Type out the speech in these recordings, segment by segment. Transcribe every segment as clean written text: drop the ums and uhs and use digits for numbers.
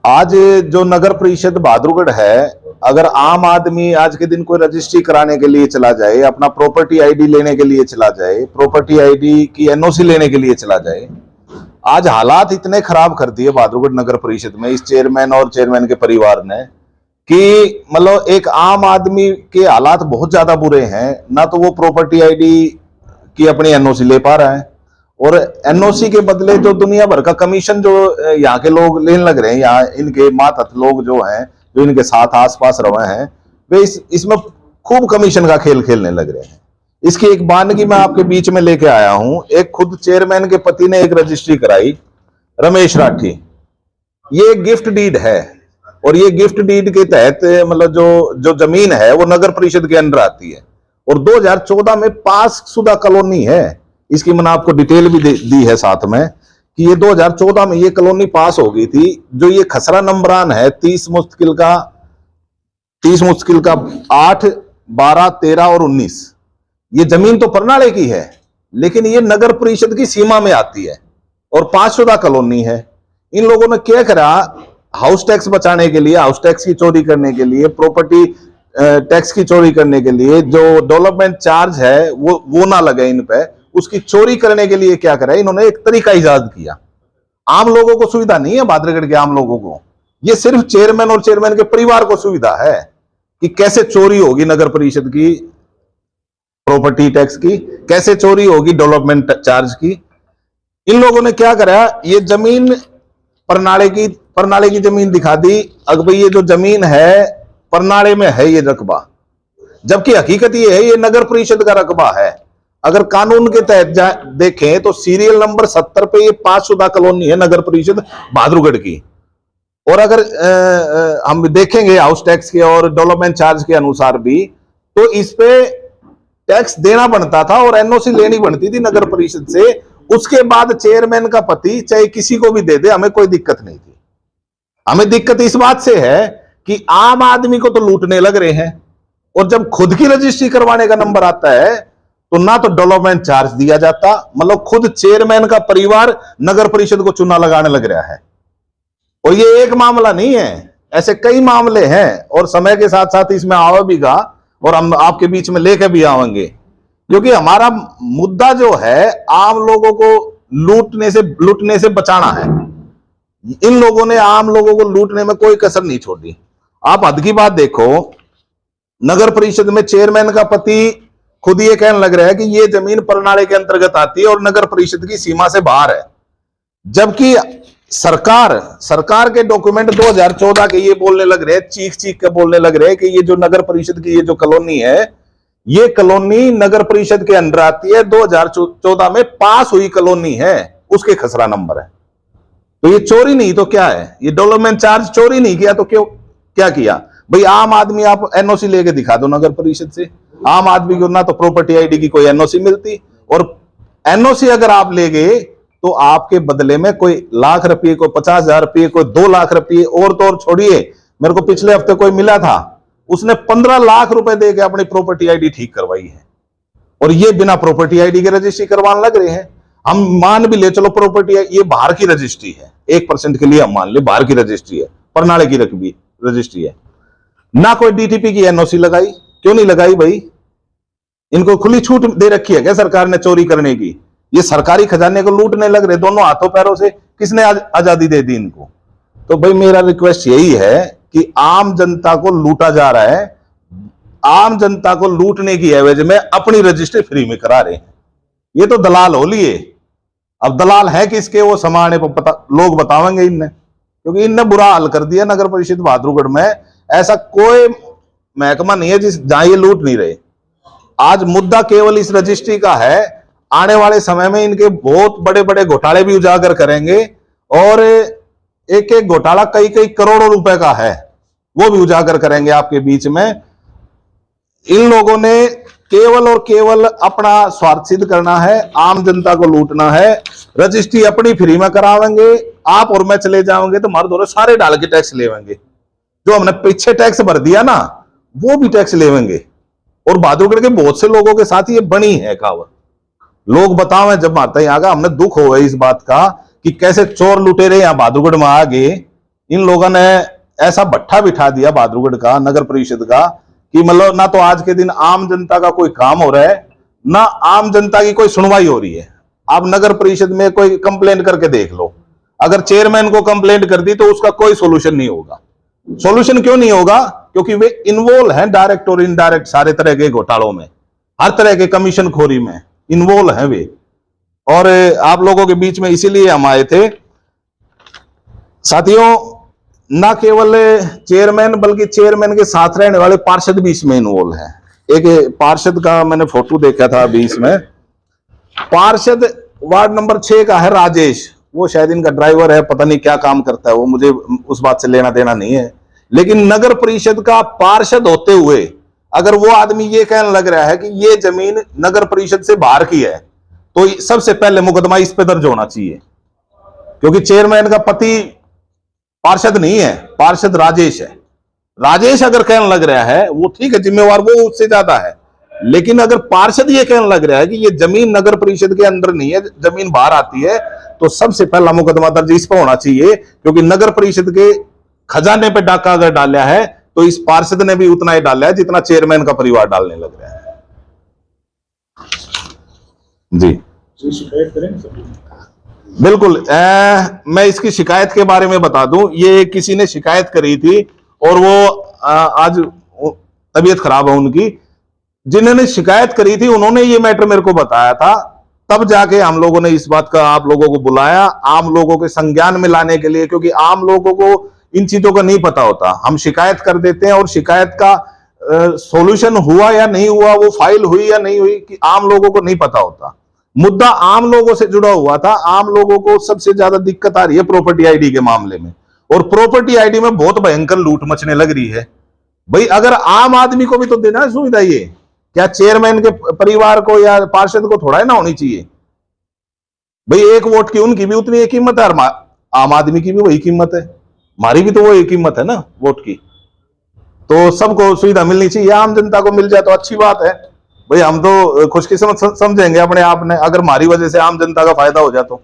आज जो नगर परिषद बहादुरगढ़ है, अगर आम आदमी आज के दिन कोई रजिस्ट्री कराने के लिए चला जाए, अपना प्रॉपर्टी आईडी लेने के लिए चला जाए, प्रॉपर्टी आईडी की एनओसी लेने के लिए चला जाए, आज हालात इतने खराब कर दिए बहादुरगढ़ नगर परिषद में इस चेयरमैन और चेयरमैन के परिवार ने कि मतलब एक आम आदमी के हालात बहुत ज्यादा बुरे हैं। ना तो वो प्रॉपर्टी आईडी की अपनी एनओसी ले पा रहा है और एनओसी के बदले जो दुनिया भर का कमीशन जो यहाँ के लोग लेने लग रहे हैं, यहाँ इनके मातहत लोग जो हैं, जो इनके साथ आसपास रहे हैं, वे इसमें खूब कमीशन का खेल खेलने लग रहे हैं। इसकी एक बानगी मैं आपके बीच में लेके आया हूं। एक खुद चेयरमैन के पति ने एक रजिस्ट्री कराई, रमेश राठी। ये गिफ्ट डीड है और ये गिफ्ट डीड के तहत मतलब जो जमीन है वो नगर परिषद के अंडर आती है और 2014 में पास शुदा कॉलोनी है। इसकी मैंने आपको डिटेल भी दी है साथ में कि ये 2014 में ये कॉलोनी पास हो गई थी। जो ये खसरा नंबरान है 30 मुश्किल का 8, 12, 13 और 19, ये जमीन तो परनाले की है लेकिन ये नगर परिषद की सीमा में आती है और पांचशुदा कॉलोनी है। इन लोगों ने क्या करा, हाउस टैक्स बचाने के लिए, हाउस टैक्स की चोरी करने के लिए, प्रॉपर्टी टैक्स की चोरी करने के लिए, जो डेवलपमेंट चार्ज है वो ना लगे इन पे, उसकी चोरी करने के लिए क्या करा, इन्होंने एक तरीका इजाद किया। आम लोगों को सुविधा नहीं है, बहादुरगढ़ के आम लोगों को, ये सिर्फ चेयरमैन और चेयरमैन के परिवार को सुविधा है कि कैसे चोरी होगी नगर परिषद की प्रॉपर्टी टैक्स की, कैसे चोरी होगी डेवलपमेंट चार्ज की। इन लोगों ने क्या करा, ये जमीन परनाले की जमीन दिखा दी। अगर भाई ये जो जमीन है परनाले में है ये रकबा, जबकि हकीकत ये है ये नगर परिषद का रकबा है। अगर कानून के तहत देखें तो सीरियल नंबर 70 पे ये पांचशुदा कॉलोनी है नगर परिषद बहादुरगढ़ की। और अगर हम देखेंगे हाउस टैक्स के और डेवलपमेंट चार्ज के अनुसार भी, तो इस पे टैक्स देना बनता था और एनओसी लेनी बनती थी नगर परिषद से। उसके बाद चेयरमैन का पति चाहे किसी को भी दे दे, हमें कोई दिक्कत नहीं थी। हमें दिक्कत इस बात से है कि आम आदमी को तो लूटने लग रहे हैं और जब खुद की रजिस्ट्री करवाने का नंबर आता है तो ना तो डेवलपमेंट चार्ज दिया जाता, मतलब खुद चेयरमैन का परिवार नगर परिषद को चूना लगाने लग रहा है। और ये एक मामला नहीं है, ऐसे कई मामले हैं और समय के साथ साथ इसमें आवेगा और हम आपके बीच में लेकर भी आवेंगे, क्योंकि हमारा मुद्दा जो है आम लोगों को लूटने से बचाना है। इन लोगों ने आम लोगों को लूटने में कोई कसर नहीं छोड़ी। आप हद की बात देखो, नगर परिषद में चेयरमैन का पति खुद ये कहने लग रहा है कि ये जमीन परनाले के अंतर्गत आती है और नगर परिषद की सीमा से बाहर है, जबकि सरकार के डॉक्यूमेंट 2014 के ये बोलने लग रहे हैं, चीख के बोलने लग रहे हैं कि ये जो नगर परिषद की ये जो कॉलोनी है, ये कॉलोनी नगर परिषद के अंडर आती है, 2014 में पास हुई कॉलोनी है, उसके खसरा नंबर है। तो ये चोरी नहीं तो क्या है, ये डेवलपमेंट चार्ज चोरी नहीं किया तो क्या किया भाई? आम आदमी आप एनओसी लेके दिखा दो नगर परिषद से, आम आदमी को ना तो प्रॉपर्टी आईडी की कोई एनओसी मिलती, और एनओसी अगर आप ले गए तो आपके बदले में कोई लाख रुपए, कोई 50,000 रुपये, कोई 2 लाख रुपये, और तो और छोड़िए, मेरे को पिछले हफ्ते कोई मिला था, उसने 15 लाख रुपए देके अपनी प्रॉपर्टी आईडी ठीक करवाई है और ये बिना प्रॉपर्टी आईडी के रजिस्ट्री करवाने लग रहे हैं। हम मान भी ले चलो प्रॉपर्टी ये बाहर की रजिस्ट्री है, 1% के लिए हम मान ले बाहर की रजिस्ट्री है, परनाले की रजिस्ट्री है, ना कोई डीटीपी की एनओसी लगाई। क्यों नहीं लगाई भाई? इनको खुली छूट दे रखी है क्या सरकार ने चोरी करने की? ये सरकारी खजाने को लूटने लग रहे दोनों हाथों पैरों से। किसने आजादी दे दी इनको? तो भाई मेरा रिक्वेस्ट यही है कि आम जनता को लूटा जा रहा है, आम जनता को लूटने की एवज में अपनी रजिस्ट्री फ्री में करा रहे हैं। ये तो दलाल हो लिए। अब दलाल है किसके, वो समाने पर लोग बतावेंगे इनने, क्योंकि इनने बुरा हाल कर दिया नगर परिषद बहादुरगढ़ में। ऐसा कोई महकमा नहीं है जहां ये लूट नहीं रहे। आज मुद्दा केवल इस रजिस्ट्री का है। आने वाले समय में इनके बहुत बड़े बड़े घोटाले भी उजागर करेंगे और एक एक घोटाला कई करोड़ों रुपए का है, वो भी उजागर करेंगे आपके बीच में। इन लोगों ने केवल और केवल अपना स्वार्थ सिद्ध करना है, आम जनता को लूटना है। रजिस्ट्री अपनी फ्री में करावेंगे, आप और मैं चले जाओगे तो हमारे दोनों सारे डाल के टैक्स लेवेंगे। जो हमने पीछे टैक्स भर दिया ना, वो भी टैक्स लेवेंगे। और बहादुरगढ़ के बहुत से लोगों के साथ ये बनी है कहावत। लोग बतावे जब आता है यहाँ का, हमने दुख हो गया इस बात का कि कैसे चोर लुटेरे यहाँ बहादुरगढ़ में आ गए इन लोगों ने ऐसा भट्ठा बिठा दिया बहादुरगढ़ का नगर परिषद का कि मतलब ना तो आज के दिन आम जनता का कोई काम हो रहा है, ना आम जनता की कोई सुनवाई हो रही है। आप नगर परिषद में कोई कंप्लेंट करके देख लो, अगर चेयरमैन को कंप्लेंट कर दी तो उसका कोई सोल्यूशन नहीं होगा। सोल्यूशन क्यों नहीं होगा? क्योंकि वे इन्वॉल्व हैं डायरेक्ट और इनडायरेक्ट सारे तरह के घोटालों में, हर तरह के कमीशन खोरी में इन्वॉल्व हैं वे। और आप लोगों के बीच में इसीलिए हम आए थे साथियों, ना केवल चेयरमैन बल्कि चेयरमैन के साथ रहने वाले पार्षद भी इसमें इन्वॉल्व हैं। एक पार्षद का मैंने फोटो देखा था अभी इसमें, पार्षद वार्ड नंबर 6 का है राजेश, वो शायद इनका ड्राइवर है, पता नहीं क्या काम करता है वो, मुझे उस बात से लेना देना नहीं है। लेकिन नगर परिषद का पार्षद होते हुए अगर वो आदमी ये कहने लग रहा है कि ये जमीन नगर परिषद से बाहर की है, तो सबसे पहले मुकदमा इस पे दर्ज होना चाहिए, क्योंकि चेयरमैन का पति पार्षद नहीं है, पार्षद राजेश है। राजेश अगर कहने लग रहा है वो ठीक है, जिम्मेवार वो उससे ज्यादा है, लेकिन अगर पार्षद ये कहने लग रहा है कि ये जमीन नगर परिषद के अंदर नहीं है, जमीन बाहर आती है, तो सबसे पहला मुकदमा दर्ज इस पर होना चाहिए, क्योंकि नगर परिषद के खजाने पे डाका अगर डाला है तो इस पार्षद ने भी उतना ही डाला है जितना चेयरमैन का परिवार डालने लग रहा है। जी शिकायत करेंगे बिल्कुल। मैं इसकी शिकायत के बारे में बता दूं, ये किसी ने शिकायत करी थी और वो आज तबीयत खराब है उनकी, जिन्होंने शिकायत करी थी उन्होंने ये मैटर मेरे को बताया था, तब जाके हम लोगों ने इस बात का आप लोगों को बुलाया आम लोगों के संज्ञान में लाने के लिए, क्योंकि आम लोगों को इन चीजों का नहीं पता होता। हम शिकायत कर देते हैं और शिकायत का सॉल्यूशन हुआ या नहीं हुआ, वो फाइल हुई या नहीं हुई, कि आम लोगों को नहीं पता होता। मुद्दा आम लोगों से जुड़ा हुआ था। आम लोगों को सबसे ज्यादा दिक्कत आ रही है प्रॉपर्टी आईडी के मामले में, और प्रॉपर्टी आईडी में बहुत भयंकर लूट मचने लग रही है। भाई अगर आम आदमी को भी तो देना है सुविधा, ये क्या चेयरमैन के परिवार को या पार्षद को थोड़ा ही ना होनी चाहिए? भाई एक वोट की उनकी भी उतनी एक कीमत है, आम आदमी की भी वही कीमत है, हमारी भी तो वही कीमत है ना वोट की। तो सबको सुविधा मिलनी चाहिए, आम जनता को मिल जाए तो अच्छी बात है। भाई हम तो खुशकिस्मत समझेंगे अपने आप ने, अगर हमारी वजह से आम जनता का फायदा हो जाए तो।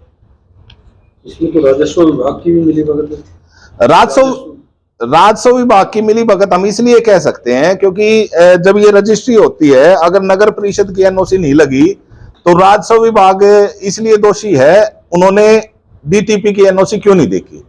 इसमें तो राजस्व विभाग की भी मिली भगत है। राजस्व विभाग की मिली भगत हम इसलिए कह सकते हैं क्योंकि जब ये रजिस्ट्री होती है, अगर नगर परिषद की एनओसी नहीं लगी तो राजस्व विभाग इसलिए दोषी है, उन्होंने डीटीपी की एनओसी क्यों नहीं देखी।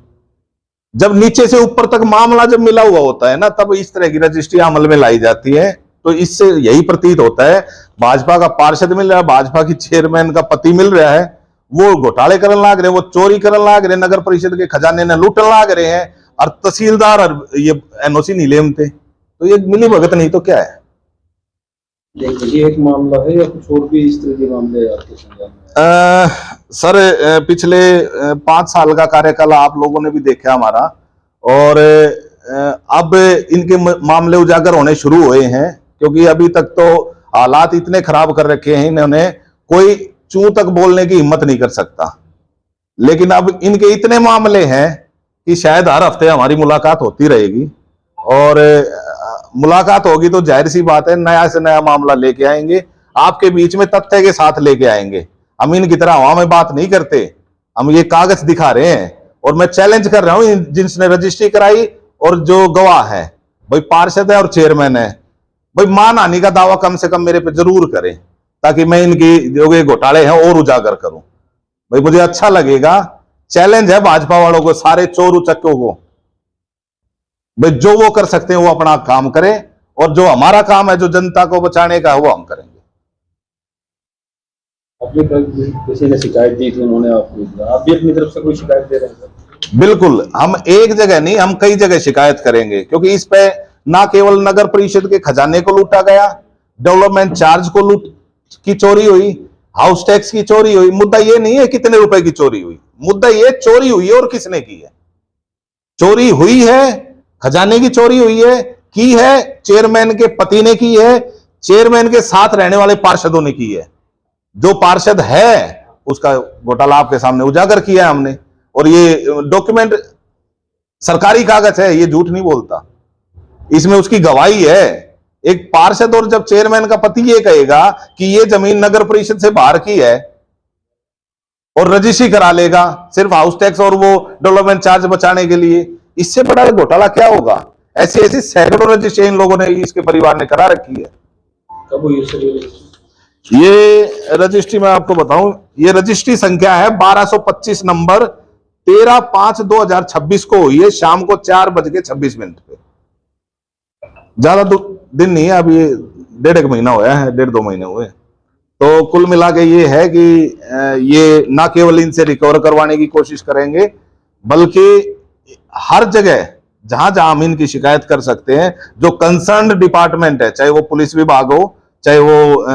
जब नीचे से ऊपर तक मामला जब मिला हुआ होता है ना, तब इस तरह की रजिस्ट्री अमल में लाई जाती है। तो इससे यही प्रतीत होता है भाजपा का पार्षद मिल रहा है, भाजपा की चेयरमैन का पति मिल रहा है, वो घोटाले करने लाग रहे हैं, वो चोरी करने लाग रहे हैं, नगर परिषद के खजाने ने लूटने लाग रहे हैं, और तहसीलदार और ये एनओसी नहीं लेमते। तो ये मिली भगत नहीं तो क्या है? ये एक मामला है या कुछ और भी इस तरह के मामले आपके संज्ञान में? सर पिछले 5 साल का कार्यकाल आप लोगों ने भी देखा हमारा, और अब इनके मामले उजागर होने शुरू हुए हैं, क्योंकि अभी तक तो हालात इतने खराब कर रखे हैं इन्होंने, कोई चूं तक बोलने की हिम्मत नहीं कर सकता। लेकिन अब इनके इतने मामले हैं कि शायद हर हफ्ते हमारी मुलाकात होती रहेगी, और मुलाकात होगी तो जाहिर सी बात है नया से नया मामला लेके आएंगे, आपके बीच में तथ्य के साथ लेके आएंगे। हम इनकी तरह हवा में बात नहीं करते, हम ये कागज दिखा रहे हैं, और मैं चैलेंज कर रहा हूं जिसने रजिस्ट्री कराई और जो गवाह है, भाई पार्षद है और चेयरमैन है, भाई मानहानि का दावा कम से कम मेरे पे जरूर करें, ताकि मैं इनकी जो ये घोटाले हैं और उजागर करूं। भाई मुझे अच्छा लगेगा। चैलेंज है भाजपा वालों को, सारे चोर उचक्कों को, भाई जो वो कर सकते हैं वो अपना काम करें, और जो हमारा काम है जो जनता को बचाने का वो हम करेंगे। आपने किसी ने शिकायत दी थी, उन्होंने आपको, आप भी अपनी तरफ से कोई शिकायत दे रहे हैं? बिल्कुल, हम एक जगह नहीं, हम कई जगह शिकायत करेंगे, क्योंकि इस पे ना केवल नगर परिषद के खजाने को लूटा गया, डेवलपमेंट चार्ज को की चोरी हुई, हाउस टैक्स की चोरी हुई। मुद्दा ये नहीं है कितने रुपए की चोरी हुई, मुद्दा ये चोरी हुई है और किसने की है। चोरी हुई है, खजाने की चोरी हुई है, की है चेयरमैन के पति ने की है, चेयरमैन के साथ रहने वाले पार्षदों ने की है। जो पार्षद है उसका घोटाला आपके सामने उजागर किया है हमने, और ये डॉक्यूमेंट सरकारी कागज है, ये झूठ नहीं बोलता, इसमें उसकी गवाही है। एक पार्षद और जब चेयरमैन का पति ये कहेगा कि ये जमीन नगर परिषद से बाहर की है और रजिस्ट्री करा लेगा सिर्फ हाउस टैक्स और वो डेवलपमेंट चार्ज बचाने के लिए, इससे बड़ा घोटाला क्या होगा? ऐसी ऐसी सैकड़ों रजिस्ट्री इन लोगों ने, इसके परिवार ने करा रखी है। कब हुई सर ये? ये रजिस्ट्री मैं आपको बताऊं, ये रजिस्ट्री संख्या है 1225 नंबर 13/5/2026 को हुई है, शाम को 4:26 पे। ज्यादा दिन नहीं है, अभी 1.5 महीना हुआ है, 1.5-2 महीने हुए। तो कुल मिला के ये है कि ये ना केवल इनसे रिकवर करवाने की कोशिश करेंगे, बल्कि हर जगह जहां जहां हम इनकी शिकायत कर सकते हैं, जो कंसर्न्ड डिपार्टमेंट है, चाहे वो पुलिस विभाग हो, चाहे वो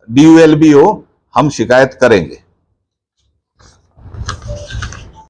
DULB हो, हम शिकायत करेंगे।